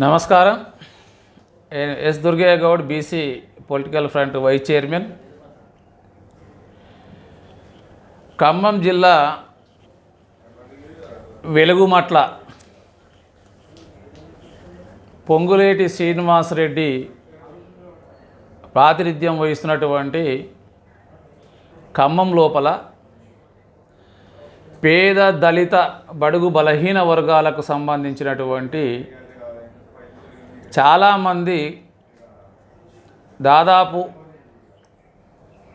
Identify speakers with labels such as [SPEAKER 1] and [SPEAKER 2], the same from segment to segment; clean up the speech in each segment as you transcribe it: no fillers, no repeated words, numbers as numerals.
[SPEAKER 1] నమస్కారం. S Durgaiah Goud, BC political front vice chairman. Khammam జిల్లా వెలుగుమట్ల పొంగులేటి శ్రీనివాసరెడ్డి ప్రాతినిధ్యం వహిస్తున్నటువంటి ఖమ్మం లోపల పేద దళిత బడుగు బలహీన వర్గాలకు సంబంధించినటువంటి చాలామంది దాదాపు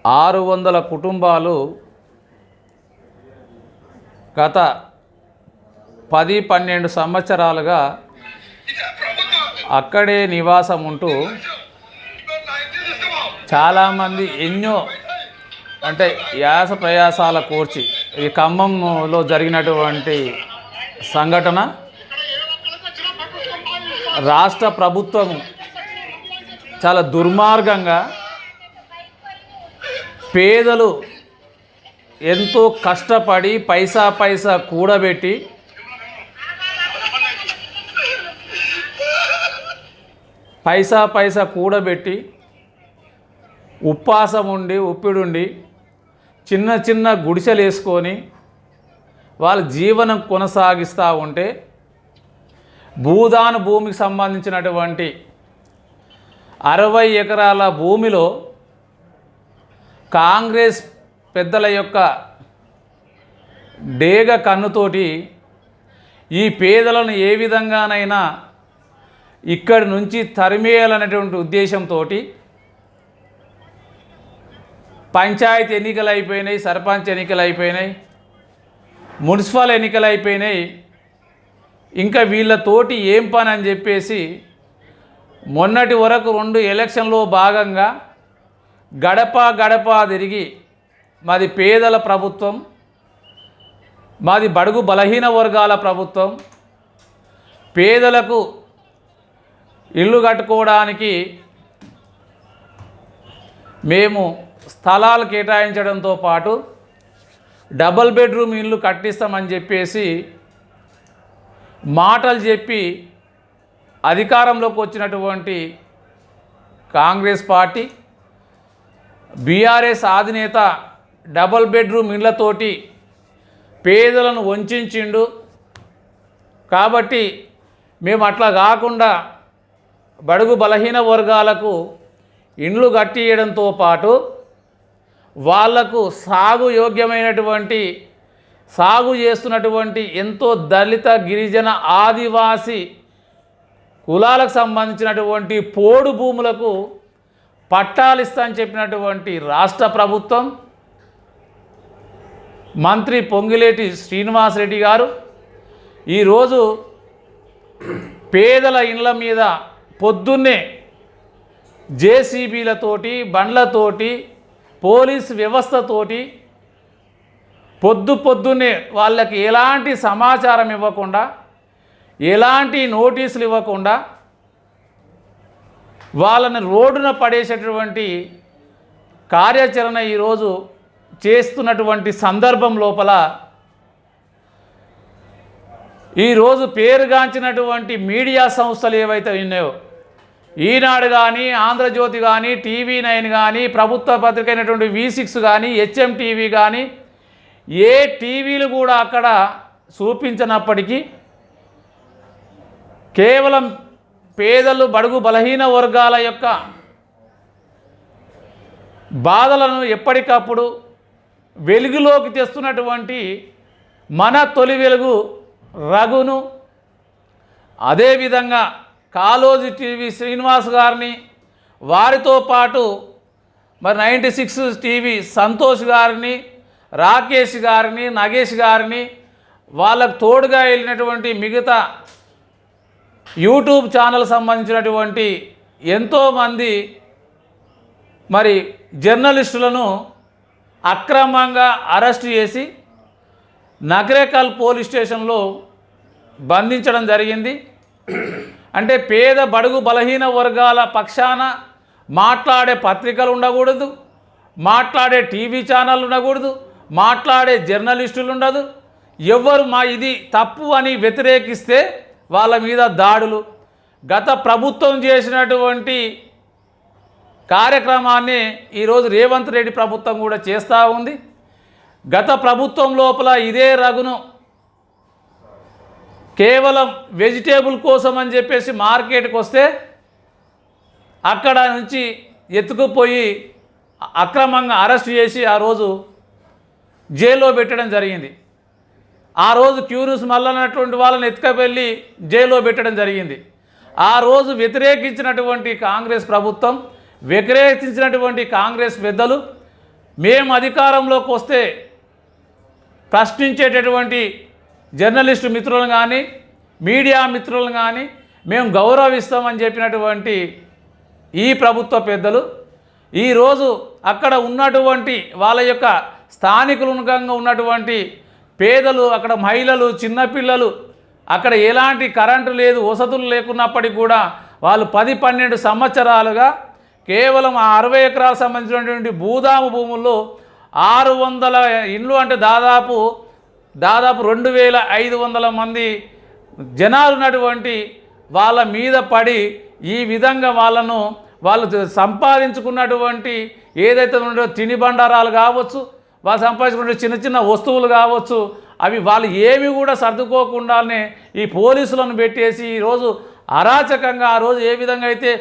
[SPEAKER 1] 600 కుటుంబాలు గత 10-12 సంవత్సరాలుగా అక్కడే నివాసం ఉంటూ చాలామంది ఎన్నో యాస ప్రయాసాల కోర్చి ఈ ఖమ్మంలో జరిగినటువంటి సంఘటన రాష్ట్ర ప్రభుత్వం చాలా దుర్మార్గంగా పేదలు ఎంతో కష్టపడి పైసా కూడబెట్టి ఉప్పాసం ఉండి ఉప్పిడుండి చిన్న గుడిసెలు వేసుకొని వాళ్ళ జీవనం కొనసాగిస్తూ ఉంటే భూదాన భూమికి సంబంధించినటువంటి 60 ఎకరాల భూమిలో కాంగ్రెస్ పెద్దల యొక్క డేగ కన్నుతోటి ఈ పేదలను ఏ విధంగానైనా ఇక్కడి నుంచి తరిమేయాలనేటువంటి ఉద్దేశంతో పంచాయతీ ఎన్నికలు అయిపోయినాయి, సర్పంచ్ ఎన్నికలు అయిపోయినాయి, మున్సిపల్ ఎన్నికలు అయిపోయినాయి. ఇంకా వీళ్ళతోటి ఏం పని అని చెప్పేసి మొన్నటి వరకు 2 ఎలక్షన్లో భాగంగా గడప తిరిగి మాది పేదల ప్రభుత్వం, మాది బడుగు బలహీన వర్గాల ప్రభుత్వం, పేదలకు ఇల్లు కట్టుకోవడానికి మేము స్థలాలు కేటాయించడంతో పాటు డబుల్ బెడ్రూమ్ ఇల్లు కట్టిస్తామని చెప్పేసి మాటలు చెప్పి అధికారంలోకి వచ్చినటువంటి కాంగ్రెస్ పార్టీ, బీఆర్ఎస్ అధినేత డబుల్ బెడ్రూమ్ ఇళ్లతోటి పేదలను వంచిండు. కాబట్టి మేము అట్లా కాకుండా బడుగు బలహీన వర్గాలకు ఇండ్లు కట్టియడంతో పాటు వాళ్లకు సాగు యోగ్యమైనటువంటి సాగు చేస్తున్నటువంటి ఎంతో దళిత గిరిజన ఆదివాసీ కులాలకు సంబంధించినటువంటి పోడు భూములకు పట్టాలు ఇస్తామని చెప్పినటువంటి రాష్ట్ర ప్రభుత్వం, మంత్రి పొంగులేటి శ్రీనివాసరెడ్డి గారు ఈరోజు పేదల ఇండ్ల మీద పొద్దున్నే జేసీబీలతోటి బండ్లతోటి పోలీస్ వ్యవస్థతోటి పొద్దున్నే వాళ్ళకి ఎలాంటి సమాచారం ఇవ్వకుండా, ఎలాంటి నోటీసులు ఇవ్వకుండా వాళ్ళని రోడ్డున పడేసేటటువంటి కార్యాచరణ ఈరోజు చేస్తున్నటువంటి సందర్భం లోపల ఈరోజు పేరుగాంచినటువంటి మీడియా సంస్థలు ఏవైతే ఉన్నాయో, ఈనాడు కానీ, ఆంధ్రజ్యోతి కానీ, TV9 కానీ, ప్రభుత్వ పత్రిక అయినటువంటి V6 కానీ, HMTV కానీ, ఏ టీవీలు కూడా అక్కడ చూపించినప్పటికీ కేవలం పేదలు బడుగు బలహీన వర్గాల యొక్క బాధలను ఎప్పటికప్పుడు వెలుగులోకి తెస్తున్నటువంటి మన తొలి వెలుగు రఘును, అదేవిధంగా కాళోజీ టీవీ శ్రీనివాస్ గారిని, వారితో పాటు 96 టీవీ సంతోష్ గారిని, రాకేష్ గారిని, నగేష్ గారిని, వాళ్ళకు తోడుగా వెళ్ళినటువంటి మిగతా యూట్యూబ్ ఛానల్ సంబంధించినటువంటి ఎంతోమంది జర్నలిస్టులను అక్రమంగా అరెస్ట్ చేసి నగరేకల్ పోలీస్ స్టేషన్లో బంధించడం జరిగింది. అంటే పేద బడుగు బలహీన వర్గాల పక్షాన మాట్లాడే పత్రికలు ఉండకూడదు, మాట్లాడే టీవీ ఛానల్ ఉండకూడదు, మాట్లాడే జర్నలిస్టులు ఉండదు. ఎవరు ఇది తప్పు అని వ్యతిరేకిస్తే వాళ్ళ మీద దాడులు, గత ప్రభుత్వం చేసినటువంటి కార్యక్రమాన్ని ఈరోజు రేవంత్ రెడ్డి ప్రభుత్వం కూడా చేస్తూ ఉంది. గత ప్రభుత్వం లోపల ఇదే రఘును కేవలం వెజిటేబుల్ కోసం అని చెప్పేసి మార్కెట్కి వస్తే అక్కడ నుంచి ఎత్తుకుపోయి అక్రమంగా అరెస్ట్ చేసి ఆ రోజు జైల్లో పెట్టడం జరిగింది. ఆ రోజు క్యూరిస్ మల్లన్నటువంటి వాళ్ళని ఎత్తుకువెళ్ళి జైల్లో పెట్టడం జరిగింది. ఆ రోజు వ్యతిరేకించినటువంటి కాంగ్రెస్ ప్రభుత్వం, వ్యతిరేకించినటువంటి కాంగ్రెస్ పెద్దలు మేము అధికారంలోకి వస్తే ప్రశ్నించేటటువంటి జర్నలిస్టు మిత్రులను కానీ మీడియా మిత్రులను కానీ మేము గౌరవిస్తామని చెప్పినటువంటి ఈ ప్రభుత్వ పెద్దలు ఈరోజు అక్కడ ఉన్నటువంటి వాళ్ళ యొక్క స్థానికులుగా ఉన్నటువంటి పేదలు, అక్కడ మహిళలు, చిన్నపిల్లలు, అక్కడ ఎలాంటి కరెంటు లేదు, వసతులు లేకున్నప్పటికీ కూడా వాళ్ళు 10-12 సంవత్సరాలుగా కేవలం ఆ 60 ఎకరాలకు సంబంధించినటువంటి భూదాము భూముల్లో 600 ఇండ్లు అంటే దాదాపు 2500 మంది జనాలు ఉన్నటువంటి వాళ్ళ మీద పడి ఈ విధంగా వాళ్ళు సంపాదించుకున్నటువంటి ఏదైతే ఉండో తిని బండారాలు కావచ్చు, వాళ్ళు సంపాదించుకునే చిన్న చిన్న వస్తువులు కావచ్చు, అవి వాళ్ళు ఏమి కూడా సర్దుకోకుండానే ఈ పోలీసులను పెట్టేసి ఈరోజు అరాచకంగా ఆ రోజు ఏ విధంగా అయితే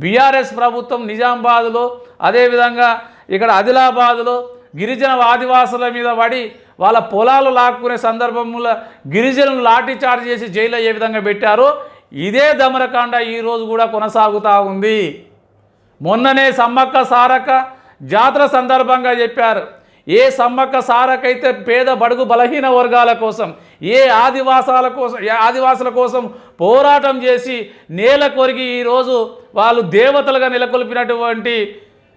[SPEAKER 1] బీఆర్ఎస్ ప్రభుత్వం నిజామాబాద్లో, అదేవిధంగా ఇక్కడ ఆదిలాబాద్లో గిరిజన ఆదివాసుల మీద పడి వాళ్ళ పొలాలు లాక్కునే సందర్భంలో గిరిజనులు లాఠీ చార్జ్ చేసి జైల్లో ఏ విధంగా పెట్టారో ఇదే దమరకాండ ఈరోజు కూడా కొనసాగుతూ ఉంది. మొన్ననే సమ్మక్క సారక్క జాతర సందర్భంగా చెప్పారు. ఏ సమ్మక్క సారకైతే పేద బడుగు బలహీన వర్గాల కోసం, ఏ ఆదివాసుల కోసం పోరాటం చేసి నేల కొరిగి ఈరోజు వాళ్ళు దేవతలుగా నెలకొల్పినటువంటి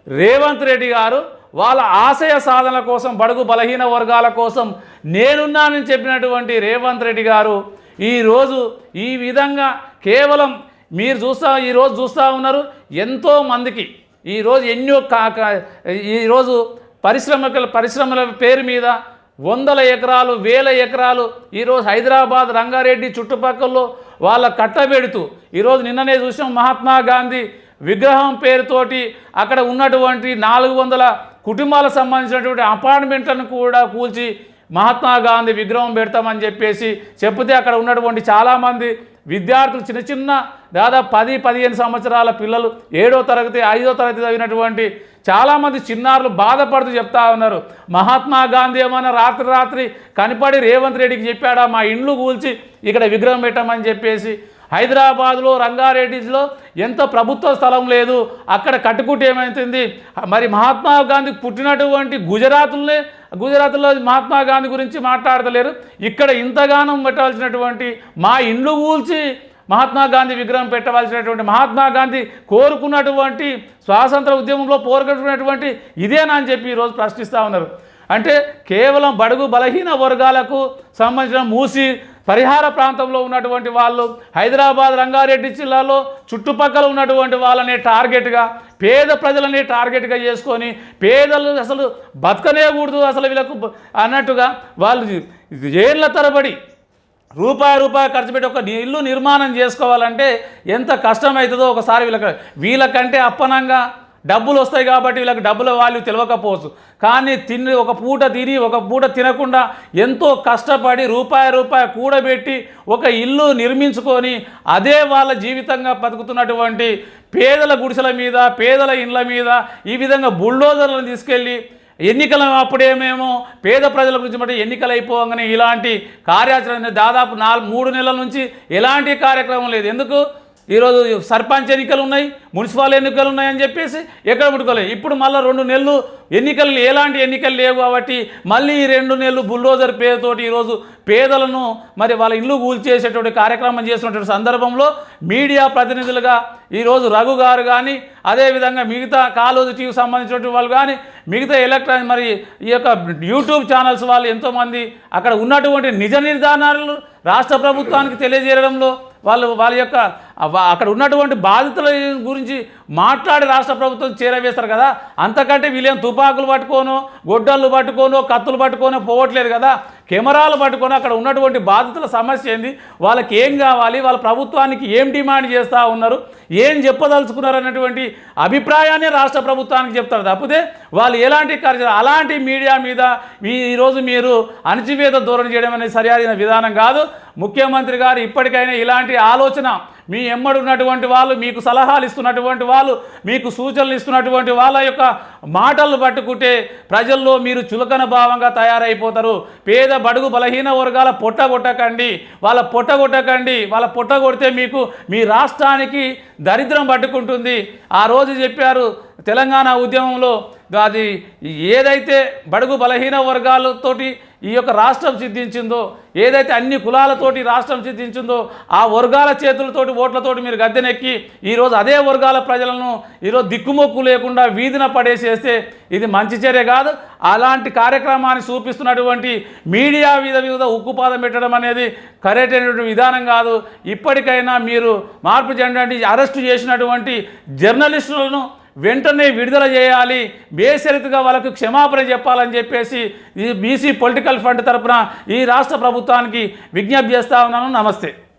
[SPEAKER 1] రేవంత్ రెడ్డి గారు వాళ్ళ ఆశయ సాధన కోసం, బడుగు బలహీన వర్గాల కోసం నేనున్నానని చెప్పినటువంటి రేవంత్ రెడ్డి గారు ఈరోజు ఈ విధంగా కేవలం మీరు ఈరోజు చూస్తూ ఉన్నారు. ఎంతోమందికి ఈరోజు ఈరోజు పరిశ్రమల పేరు మీద 100 ఎకరాలు 1000 ఎకరాలు ఈరోజు హైదరాబాద్, రంగారెడ్డి చుట్టుపక్కల వాళ్ళ కట్టబెడుతూ ఈరోజు నిన్ననే చూసాం మహాత్మా గాంధీ విగ్రహం పేరుతోటి అక్కడ ఉన్నటువంటి 400 కుటుంబాలకు సంబంధించినటువంటి అపార్ట్మెంట్లను కూడా కూల్చి మహాత్మా గాంధీ విగ్రహం పెడతామని చెప్పేసి చెప్తే అక్కడ ఉన్నటువంటి చాలామంది విద్యార్థులు చిన్న దాదాపు 10-15 సంవత్సరాల పిల్లలు 7వ తరగతి 5వ తరగతి చదివినటువంటి చాలామంది చిన్నారులు బాధపడుతూ చెప్తా ఉన్నారు, మహాత్మా గాంధీ ఏమన్నా రాత్రి కనపడి రేవంత్ రెడ్డికి చెప్పాడా మా ఇండ్లు కూల్చి ఇక్కడ విగ్రహం పెట్టమని చెప్పేసి. హైదరాబాద్లో రంగారెడ్డిలో ఎంత ప్రభుత్వ స్థలం లేదు, అక్కడ కట్టుకుంటే ఏమవుతుంది. మరి మహాత్మా గాంధీ పుట్టినటువంటి గుజరాత్లో మహాత్మా గాంధీ గురించి మాట్లాడతలేరు. ఇక్కడ ఇంతగానం పెట్టవలసినటువంటి మా ఇండ్లు కూల్చి మహాత్మా గాంధీ విగ్రహం పెట్టవలసినటువంటి మహాత్మా గాంధీ కోరుకున్నటువంటి స్వాతంత్ర ఉద్యమంలో పోరాడుతున్నటువంటి ఇదేనా అని చెప్పి ఈరోజు ప్రశ్నిస్తూ ఉన్నారు. అంటే కేవలం బడుగు బలహీన వర్గాలకు సంబంధించిన మూసి పరిహార ప్రాంతంలో ఉన్నటువంటి వాళ్ళు, హైదరాబాద్ రంగారెడ్డి జిల్లాలో చుట్టుపక్కల ఉన్నటువంటి వాళ్ళనే టార్గెట్గా, పేద ప్రజలనే టార్గెట్గా చేసుకొని పేదలు అసలు బతకనేకూడదు అసలు వీళ్ళకు అన్నట్టుగా వాళ్ళు ఏళ్ల తరబడి రూపాయి ఖర్చు పెట్టి ఒక ఇల్లు నిర్మాణం చేసుకోవాలంటే ఎంత కష్టమవుతుందో ఒకసారి వీళ్ళకంటే అప్పనంగా డబ్బులు వస్తాయి కాబట్టి వీళ్ళకి డబ్బుల వాల్యూ తెలియకపోవచ్చు. కానీ ఒక పూట తిని ఒక పూట తినకుండా ఎంతో కష్టపడి రూపాయి కూడబెట్టి ఒక ఇల్లు నిర్మించుకొని అదే వాళ్ళ జీవితంగా బతుకుతున్నటువంటి పేదల గుడిసెల మీద, పేదల ఇండ్ల మీద ఈ విధంగా బుల్డోజర్లను తీసుకెళ్ళి ఎన్నికల అప్పుడేమేమో పేద ప్రజల గురించి బట్టి ఎన్నికలు అయిపోగానే ఇలాంటి కార్యాచరణ దాదాపు 3 నెలల నుంచి ఎలాంటి కార్యక్రమం లేదు. ఎందుకు? ఈరోజు సర్పంచ్ ఎన్నికలు ఉన్నాయి, మున్సిపల్ ఎన్నికలు ఉన్నాయని చెప్పేసి ఎక్కడ ముట్టుకోలేదు. ఇప్పుడు మళ్ళీ 2 నెలలు ఎలాంటి ఎన్నికలు లేవు కాబట్టి మళ్ళీ ఈ 2 నెలలు బుల్డోజర్ పేరుతోటి ఈరోజు పేదలను మరి వాళ్ళ ఇల్లు కూల్చేసేటువంటి కార్యక్రమం చేస్తున్నటువంటి సందర్భంలో మీడియా ప్రతినిధులుగా ఈరోజు రఘు గారు కానీ, అదేవిధంగా మిగతా కాలేజీ టీవీ సంబంధించినటువంటి వాళ్ళు కానీ, మిగతా ఎలక్ట్రానిక్ మరి ఈ యొక్క యూట్యూబ్ ఛానల్స్ వాళ్ళు ఎంతోమంది అక్కడ ఉన్నటువంటి నిజ నిర్ధారణలు రాష్ట్ర ప్రభుత్వానికి తెలియజేయడంలో వాళ్ళ యొక్క అక్కడ ఉన్నటువంటి బాధితుల గురించి మాట్లాడి రాష్ట్ర ప్రభుత్వం చేరవేస్తారు కదా. అంతకంటే వీళ్ళేం తుపాకులు పట్టుకోను, గొడ్డళ్ళు పట్టుకోను, కత్తులు పట్టుకోను పోవట్లేదు కదా. కెమెరాలు పట్టుకొని అక్కడ ఉన్నటువంటి బాధితుల సమస్య ఏంది, వాళ్ళకి ఏం కావాలి, వాళ్ళ ప్రభుత్వానికి ఏం డిమాండ్ చేస్తూ ఉన్నారు, ఏం చెప్పదలుచుకున్నారు అన్నటువంటి అభిప్రాయాన్ని రాష్ట్ర ప్రభుత్వానికి చెప్తారు తప్పితే వాళ్ళు ఎలాంటి అలాంటి మీడియా మీద ఈరోజు మీరు అణచివేత ధోరణి చేయడం అనేది సరైన విధానం కాదు. ముఖ్యమంత్రి గారు ఇప్పటికైనా ఇలాంటి ఆలోచన మీ ఎమ్మడి ఉన్నటువంటి వాళ్ళు, మీకు సలహాలు ఇస్తున్నటువంటి వాళ్ళు, మీకు సూచనలు ఇస్తున్నటువంటి వాళ్ళ యొక్క మాటలు పట్టుకుంటే ప్రజల్లో మీరు చులకన భావంగా తయారైపోతారు. పేద బడుగు బలహీన వర్గాల పొట్టగొట్టకండి, వాళ్ళ పొట్టగొడితే మీకు మీ రాష్ట్రానికి దరిద్రం పట్టుకుంటుంది. ఆ రోజు చెప్పారు తెలంగాణ ఉద్యమంలో, అది ఏదైతే బడుగు బలహీన వర్గాలతోటి ఈ యొక్క రాష్ట్రం సిద్ధించిందో, ఏదైతే అన్ని కులాలతోటి రాష్ట్రం సిద్ధించిందో ఆ వర్గాల చేతులతోటి ఓట్లతోటి మీరు గద్దెనెక్కి ఈరోజు అదే వర్గాల ప్రజలను ఈరోజు దిక్కుమొక్కు లేకుండా వీధిన పడేసేస్తే ఇది మంచి చర్య కాదు. అలాంటి కార్యక్రమాన్ని చూపిస్తున్నటువంటి మీడియా మీద ఉక్కుపాదం పెట్టడం అనేది కరెక్ట్ అయినటువంటి విధానం కాదు. ఇప్పటికైనా మీరు మార్పు చెందండి. అరెస్టు చేసినటువంటి జర్నలిస్టులను వెంటనే విడుదల చేయాలి, బేషరతుగా వాళ్ళకు క్షమాపణ చెప్పాలని చెప్పేసి ఈ బీసీ పొలిటికల్ ఫ్రంట్ తరఫున ఈ రాష్ట్ర ప్రభుత్వానికి విజ్ఞప్తి చేస్తా ఉన్నాను. నమస్తే.